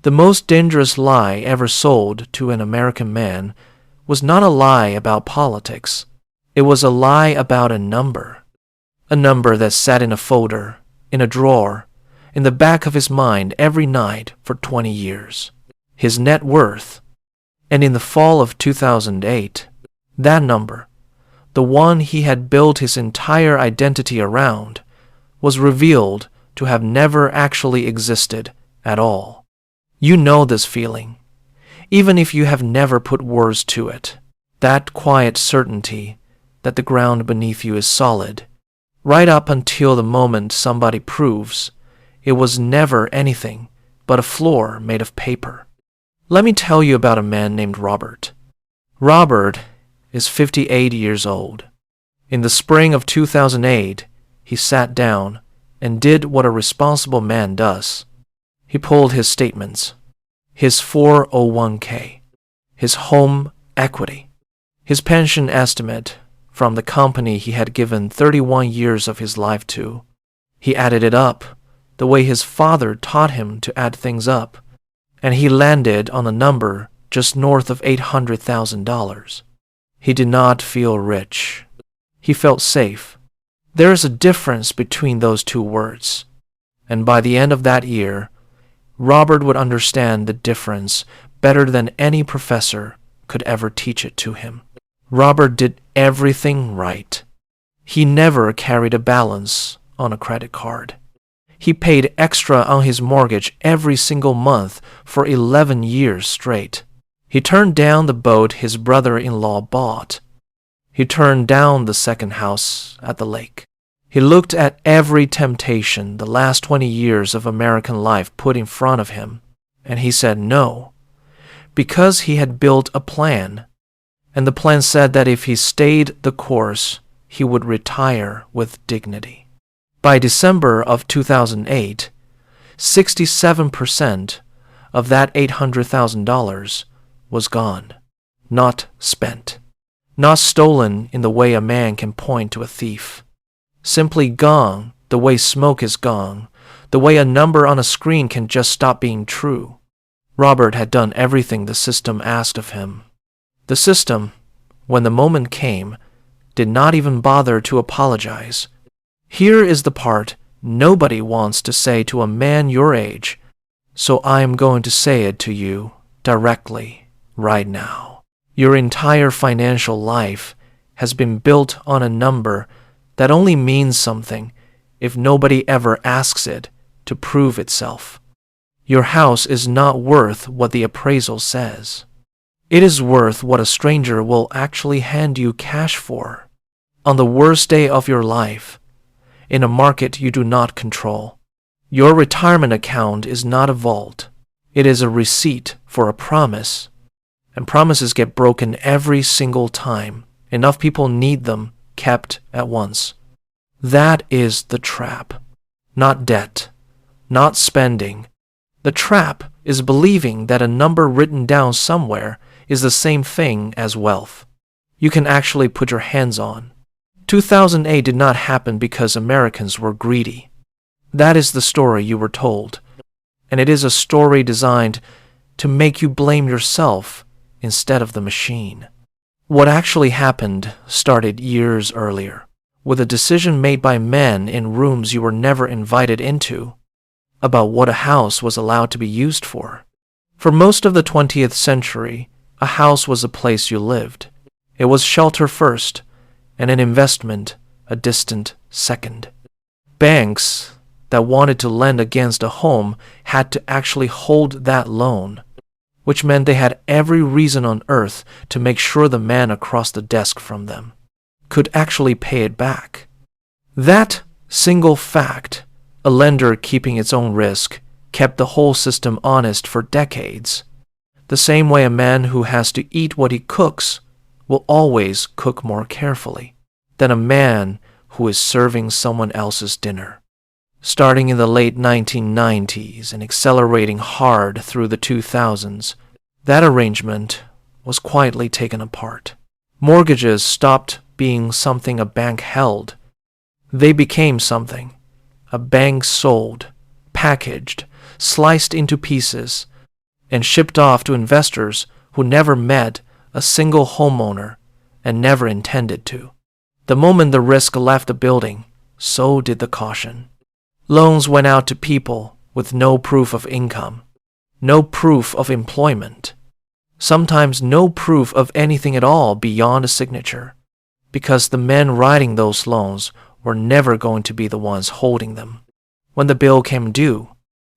The most dangerous lie ever sold to an American man was not a lie about politics. It was a lie about a number that sat in a folder, in a drawer, in the back of his mind every night for 20 years. His net worth. And in the fall of 2008, that number, the one he had built his entire identity around, was revealed to have never actually existed at all. You know this feeling, even if you have never put words to it. That quiet certainty that the ground beneath you is solid, right up until the moment somebody proves it was never anything but a floor made of paper. Let me tell you about a man named Robert. Robert is 58 years old. In the spring of 2008, he sat down and did what a responsible man does. He pulled his statements, his 401k, his home equity, his pension estimate from the company he had given 31 years of his life to. He added it up the way his father taught him to add things up, and he landed on a number just north of $800,000. He did not feel rich. He felt safe. There is a difference between those two words, and by the end of that year, Robert would understand the difference better than any professor could ever teach it to him. Robert did everything right. He never carried a balance on a credit card. He paid extra on his mortgage every single month for 11 years straight. He turned down the boat his brother-in-law bought. He turned down the second house at the lake. He looked at every temptation the last 20 years of American life put in front of him, and he said no, because he had built a plan, and the plan said that if he stayed the course, he would retire with dignity. By December of 2008, 67% of that $800,000 was gone, not spent, not stolen in the way a man can point to a thief. Simply gone the way smoke is gone, the way a number on a screen can just stop being true. Robert had done everything the system asked of him. The system, when the moment came, did not even bother to apologize. Here is the part nobody wants to say to a man your age, so I am going to say it to you directly right now. Your entire financial life has been built on a number that only means something if nobody ever asks it to prove itself. Your house is not worth what the appraisal says. It is worth what a stranger will actually hand you cash for. On the worst day of your life, in a market you do not control, your retirement account is not a vault. It is a receipt for a promise, and promises get broken every single time enough people need them kept at once. That is the trap. Not debt, not spending. The trap is believing that a number written down somewhere is the same thing as wealth you can actually put your hands on. 2008 did not happen because Americans were greedy. That is the story you were told, and it is a story designed to make you blame yourself instead of the machine. What actually happened started years earlier, with a decision made by men in rooms you were never invited into about what a house was allowed to be used for. For most of the 20th century, a house was a place you lived. It was shelter first, and an investment a distant second. Banks that wanted to lend against a home had to actually hold that loan, which meant they had every reason on earth to make sure the man across the desk from them could actually pay it back. That single fact, a lender keeping its own risk, kept the whole system honest for decades. The same way a man who has to eat what he cooks will always cook more carefully than a man who is serving someone else's dinner. Starting in the late 1990s and accelerating hard through the 2000s, that arrangement was quietly taken apart. Mortgages stopped being something a bank held. They became something a bank sold, packaged, sliced into pieces, and shipped off to investors who never met a single homeowner and never intended to. The moment the risk left the building, so did the caution. Loans went out to people with no proof of income, no proof of employment, sometimes no proof of anything at all beyond a signature, because the men writing those loans were never going to be the ones holding them. When the bill came due,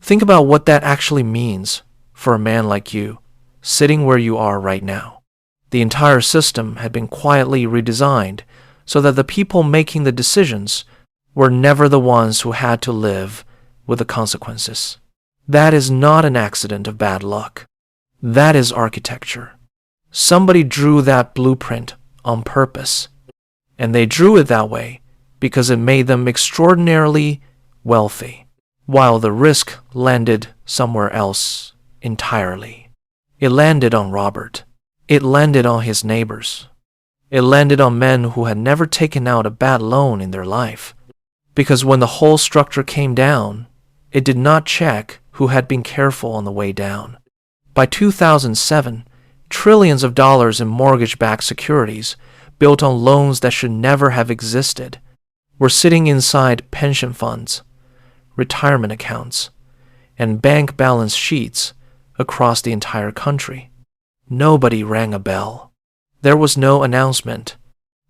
think about what that actually means for a man like you, sitting where you are right now. The entire system had been quietly redesigned so that the people making the decisions were never the ones who had to live with the consequences. That is not an accident of bad luck. That is architecture. Somebody drew that blueprint on purpose, and they drew it that way because it made them extraordinarily wealthy, while the risk landed somewhere else entirely. It landed on Robert. It landed on his neighbors. It landed on men who had never taken out a bad loan in their life, because when the whole structure came down, it did not check who had been careful on the way down. By 2007, trillions of dollars in mortgage-backed securities built on loans that should never have existed were sitting inside pension funds, retirement accounts, and bank balance sheets across the entire country. Nobody rang a bell. There was no announcement.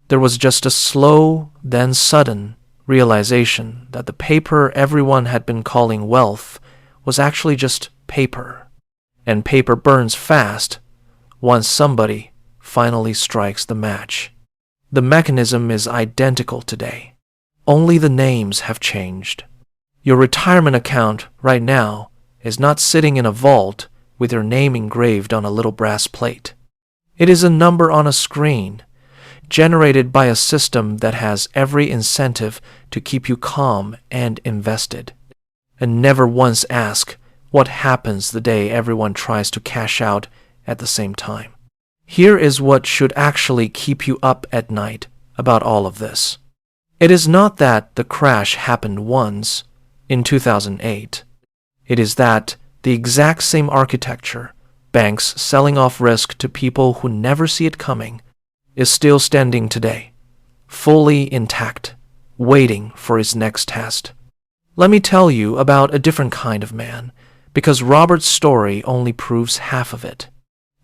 There was just a slow, then sudden realization that the paper everyone had been calling wealth was actually just paper, and paper burns fast once somebody finally strikes the match. The mechanism is identical today. Only the names have changed. Your retirement account right now is not sitting in a vault with your name engraved on a little brass plate. It is a number on a screen, generated by a system that has every incentive to keep you calm and invested, and never once ask what happens the day everyone tries to cash out at the same time. Here is what should actually keep you up at night about all of this. It is not that the crash happened once in 2008. It is that the exact same architecture, banks selling off risk to people who never see it coming, is still standing today, fully intact, waiting for its next test. Let me tell you about a different kind of man, because Robert's story only proves half of it.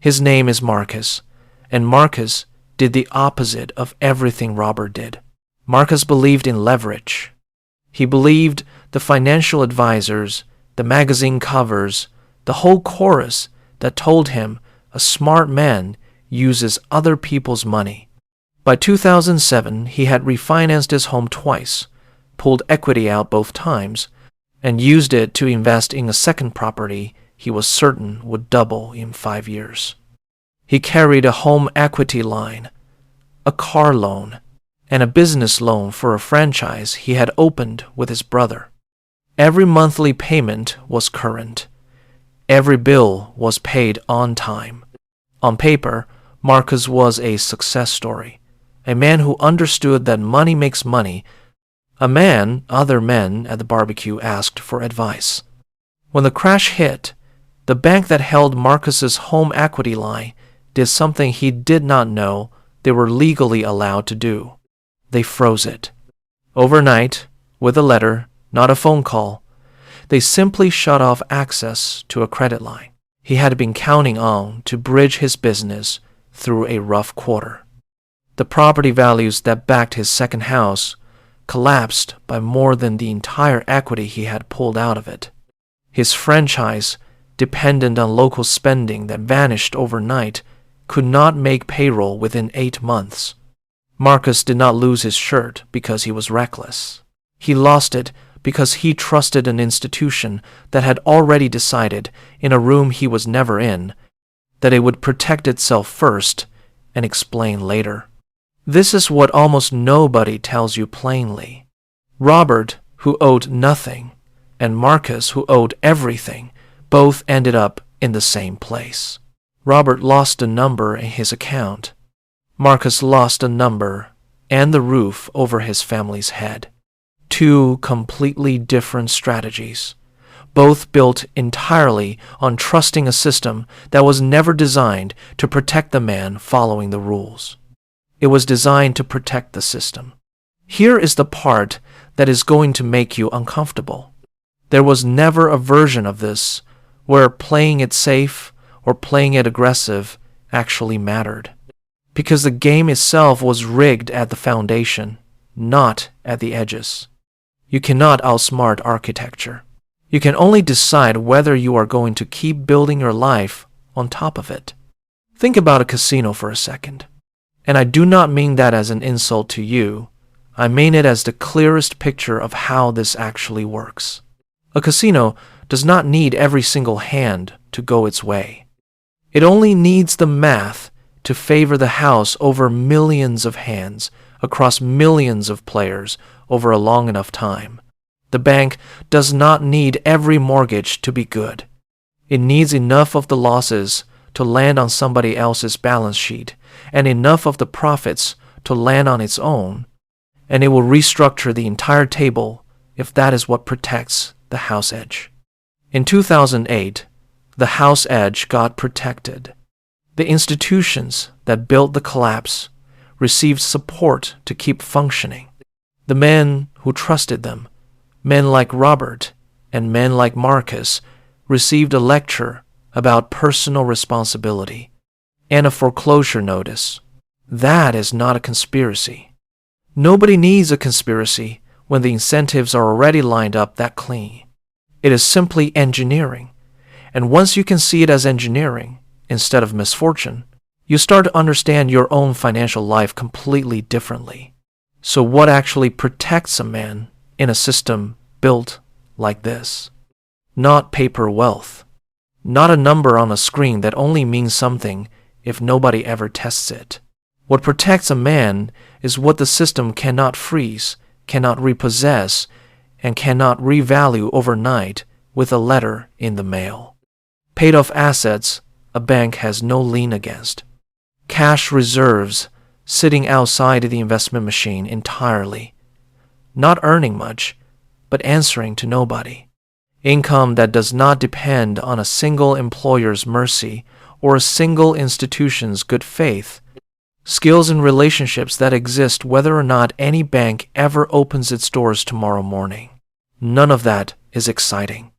His name is Marcus, and Marcus did the opposite of everything Robert did. Marcus believed in leverage. He believed the financial advisors, the magazine covers, the whole chorus that told him a smart man uses other people's money. By 2007, he had refinanced his home twice, pulled equity out both times, and used it to invest in a second property he was certain would double in 5 years. He carried a home equity line, a car loan, and a business loan for a franchise he had opened with his brother. Every monthly payment was current. Every bill was paid on time. On paper, Marcus was a success story, a man who understood that money makes money, a man other men at the barbecue asked for advice. When the crash hit, the bank that held Marcus's home equity line did something he did not know they were legally allowed to do. They froze it. Overnight, with a letter, not a phone call, they simply shut off access to a credit line he had been counting on to bridge his business through a rough quarter. The property values that backed his second house collapsed by more than the entire equity he had pulled out of it. His franchise, dependent on local spending that vanished overnight, could not make payroll within 8 months. Marcus did not lose his shirt because he was reckless. He lost it because he trusted an institution that had already decided, in a room he was never in, that it would protect itself first and explain later. This is what almost nobody tells you plainly. Robert, who owed nothing, and Marcus, who owed everything, both ended up in the same place. Robert lost a number in his account. Marcus lost a number and the roof over his family's head. Two completely different strategies, both built entirely on trusting a system that was never designed to protect the man following the rules. It was designed to protect the system. Here is the part that is going to make you uncomfortable. There was never a version of this where playing it safe or playing it aggressive actually mattered, because the game itself was rigged at the foundation, not at the edges. You cannot outsmart architecture. You can only decide whether you are going to keep building your life on top of it. Think about a casino for a second. And I do not mean that as an insult to you. I mean it as the clearest picture of how this actually works. A casino does not need every single hand to go its way. It only needs the math to favor the house over millions of hands across millions of players over a long enough time. The bank does not need every mortgage to be good. It needs enough of the losses to land on somebody else's balance sheet and enough of the profits to land on its own, and it will restructure the entire table if that is what protects the house edge. In 2008, the house edge got protected. The institutions that built the collapse received support to keep functioning. The men who trusted them, men like Robert and men like Marcus, received a lecture about personal responsibility and a foreclosure notice. That is not a conspiracy. Nobody needs a conspiracy when the incentives are already lined up that clean. It is simply engineering. And once you can see it as engineering instead of misfortune, you start to understand your own financial life completely differently. So what actually protects a man in a system built like this? Not paper wealth. Not a number on a screen that only means something if nobody ever tests it. What protects a man is what the system cannot freeze, cannot repossess, and cannot revalue overnight with a letter in the mail. Paid-off assets a bank has no lien against. Cash reserves sitting outside the investment machine entirely. Not earning much, but answering to nobody. Income that does not depend on a single employer's mercy or a single institution's good faith. Skills and relationships that exist whether or not any bank ever opens its doors tomorrow morning. None of that is exciting.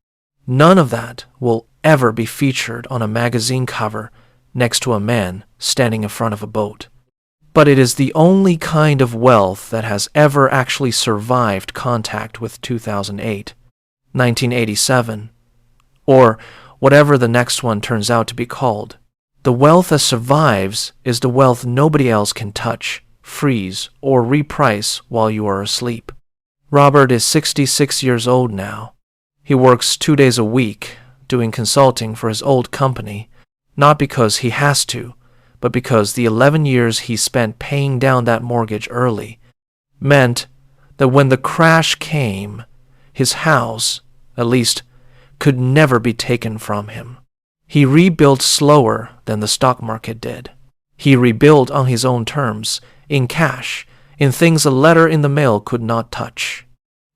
None of that will ever be featured on a magazine cover next to a man standing in front of a boat. But it is the only kind of wealth that has ever actually survived contact with 2008, 1987, or whatever the next one turns out to be called. The wealth that survives is the wealth nobody else can touch, freeze, or reprice while you are asleep. Robert is 66 years old now. He works 2 days a week doing consulting for his old company, not because he has to, but because the 11 years he spent paying down that mortgage early meant that when the crash came, his house, at least, could never be taken from him. He rebuilt slower than the stock market did. He rebuilt on his own terms, in cash, in things a letter in the mail could not touch.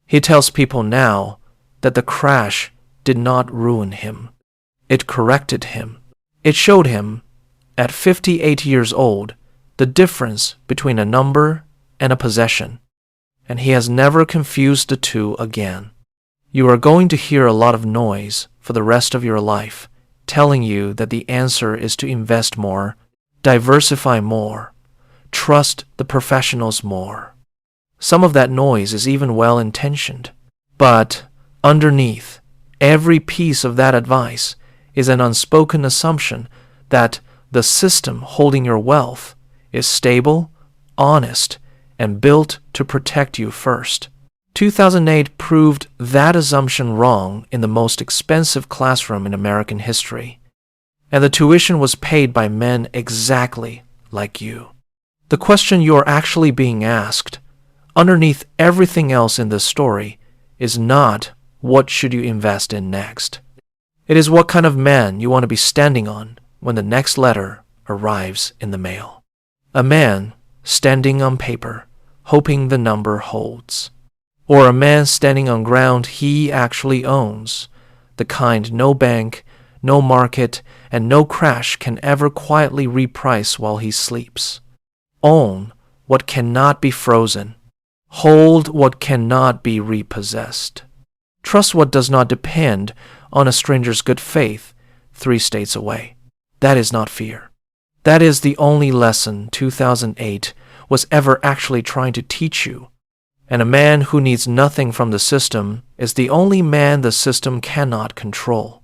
He tells people now that the crash did not ruin him. It corrected him. It showed him, at 58 years old, the difference between a number and a possession, and he has never confused the two again. You are going to hear a lot of noise for the rest of your life, telling you that the answer is to invest more, diversify more, trust the professionals more. Some of that noise is even well-intentioned, but underneath every piece of that advice is an unspoken assumption that the system holding your wealth is stable, honest, and built to protect you first. 2008 proved that assumption wrong in the most expensive classroom in American history, and the tuition was paid by men exactly like you. The question you are actually being asked, underneath everything else in this story, is not what should you invest in next. It is what kind of man you want to be standing on when the next letter arrives in the mail. A man standing on paper, hoping the number holds. Or a man standing on ground he actually owns, the kind no bank, no market, and no crash can ever quietly reprice while he sleeps. Own what cannot be frozen. Hold what cannot be repossessed. Trust what does not depend on a stranger's good faith 3 states away. That is not fear. That is the only lesson 2008 was ever actually trying to teach you. And a man who needs nothing from the system is the only man the system cannot control.